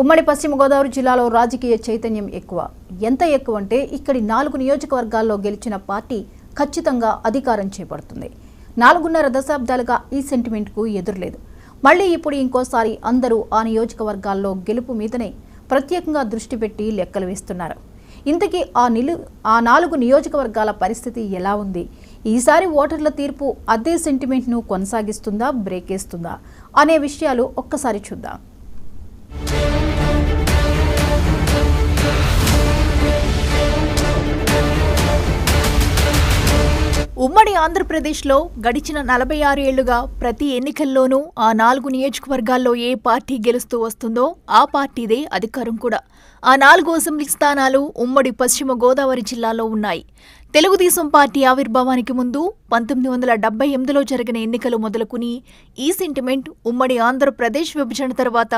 ఉమ్మడి పశ్చిమ గోదావరి జిల్లాలో రాజకీయ చైతన్యం ఎక్కువ. ఎంత ఎక్కువ అంటే ఇక్కడి 4 నియోజకవర్గాల్లో గెలిచిన పార్టీ ఖచ్చితంగా అధికారం చేపడుతుంది. 4.5 దశాబ్దాలుగా ఈ సెంటిమెంట్కు ఎదురులేదు. మళ్ళీ ఇప్పుడు ఇంకోసారి అందరూ ఆ నియోజకవర్గాల్లో గెలుపు మీదనే ప్రత్యేకంగా దృష్టి పెట్టి లెక్కలు వేస్తున్నారు. ఇంతకీ ఆ 4 నియోజకవర్గాల పరిస్థితి ఎలా ఉంది? ఈసారి ఓటర్ల తీర్పు అదే సెంటిమెంట్ను కొనసాగిస్తుందా, బ్రేక్ వేస్తుందా అనే విషయాలు ఒక్కసారి చూద్దాం. ఉమ్మడి ఆంధ్రప్రదేశ్లో గడిచిన 46 ఏళ్లుగా ప్రతి ఎన్నికల్లోనూ ఆ 4 నియోజకవర్గాల్లో ఏ పార్టీ గెలుస్తూ వస్తుందో ఆ పార్టీదే అధికారం కూడా. ఆ 4 అసెంబ్లీ స్థానాలు ఉమ్మడి పశ్చిమ గోదావరి జిల్లాలో ఉన్నాయి. తెలుగుదేశం పార్టీ ఆవిర్భావానికి ముందు 1978లో జరిగిన ఎన్నికలు మొదలుకుని ఈ సెంటిమెంట్ ఉమ్మడి ఆంధ్రప్రదేశ్ విభజన తర్వాత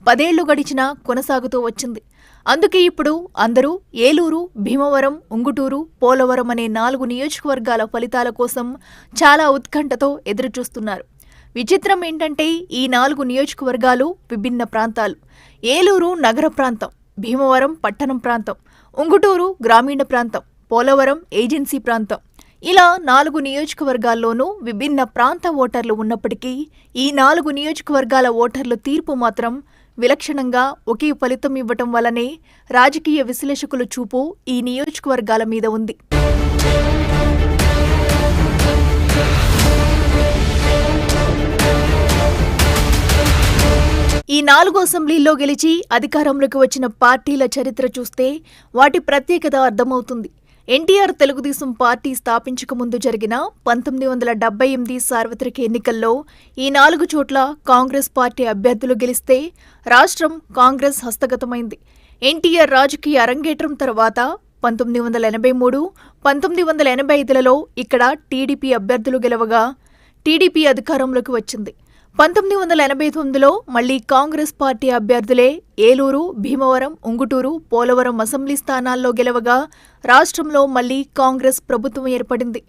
10 ఏళ్లు గడిచినా కొనసాగుతూ వచ్చింది. అందుకే ఇప్పుడు అందరూ ఏలూరు, భీమవరం, ఉంగుటూరు, పోలవరం అనే 4 నియోజకవర్గాల ఫలితాల కోసం చాలా ఉత్కంఠతో ఎదురుచూస్తున్నారు. విచిత్రం ఏంటంటే ఈ 4 నియోజకవర్గాలు విభిన్న ప్రాంతాలు. ఏలూరు నగర ప్రాంతం, భీమవరం పట్టణం ప్రాంతం, ఉంగుటూరు గ్రామీణ ప్రాంతం, పోలవరం ఏజెన్సీ ప్రాంతం. ఇలా 4 నియోజకవర్గాల్లోనూ విభిన్న ప్రాంత ఓటర్లు ఉన్నప్పటికీ ఈ 4 నియోజకవర్గాల ఓటర్ల తీర్పు మాత్రం విలక్షణంగా ఒకే ఫలితం ఇవ్వటం వల్లనే రాజకీయ విశ్లేషకుల చూపు ఈ నియోజకవర్గాల మీద ఉంది. ఈ 4 అసెంబ్లీల్లో గెలిచి అధికారంలోకి వచ్చిన పార్టీల చరిత్ర చూస్తే వాటి ప్రత్యేకత అర్థమవుతుంది. ఎన్టీఆర్ తెలుగుదేశం పార్టీ స్థాపించక ముందు జరిగిన 1978 సార్వత్రిక ఎన్నికల్లో ఈ 4 చోట్ల కాంగ్రెస్ పార్టీ అభ్యర్థులు గెలిస్తే రాష్ట్రం కాంగ్రెస్ హస్తగతమైంది. ఎన్టీఆర్ రాజకీయ అరంగేట్రం తర్వాత 1983, 1985లలో ఇక్కడ టీడీపీ అభ్యర్థులు గెలవగా టీడీపీ అధికారంలోకి వచ్చింది. 1989లో మళ్లీ కాంగ్రెస్ పార్టీ అభ్యర్థులే ఏలూరు, భీమవరం, ఉంగుటూరు, పోలవరం అసెంబ్లీ స్థానాల్లో గెలవగా రాష్ట్రంలో మళ్లీ కాంగ్రెస్ ప్రభుత్వం ఏర్పడింది.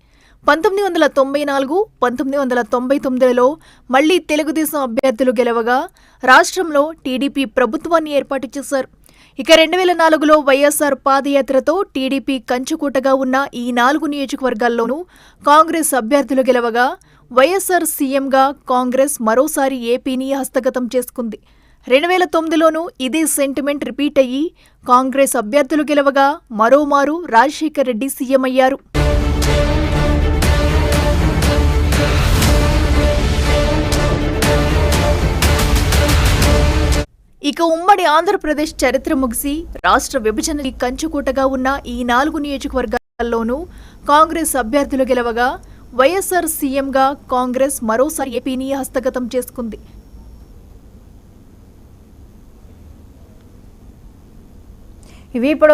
1994, 1999లలో మళ్లీ తెలుగుదేశం అభ్యర్థులు గెలవగా రాష్ట్రంలో టీడీపీ ప్రభుత్వాన్ని ఏర్పాటు చేశారు. ఇక 2004లో వైఎస్ఆర్ పాదయాత్రతో టీడీపీ కంచుకూటగా ఉన్న ఈ 4 నియోజకవర్గాల్లోనూ కాంగ్రెస్ అభ్యర్థులు గెలవగా వైఎస్ఆర్ సీఎంగా కాంగ్రెస్ మరోసారి ఏపీని హస్తగతం చేసుకుంది. 2009లోనూ ఇదే సెంటిమెంట్ రిపీట్ అయ్యి కాంగ్రెస్ అభ్యర్థులు గెలవగా మరోమారు రాజశేఖర్ రెడ్డి సీఎం అయ్యారు. ఇక ఉమ్మడి ఆంధ్రప్రదేశ్ చరిత్ర ముగిసి రాష్ట్ర విభజనకి కంచుకోటగా ఉన్న ఈ 4 నియోజకవర్గాల్లోనూ కాంగ్రెస్ అభ్యర్థులు గెలవగా వైఎస్ఆర్ సీఎంగా కాంగ్రెస్ మరోసారి ఏపీని హస్తగతం చేసుకుంది. ఇవి ఇప్పుడు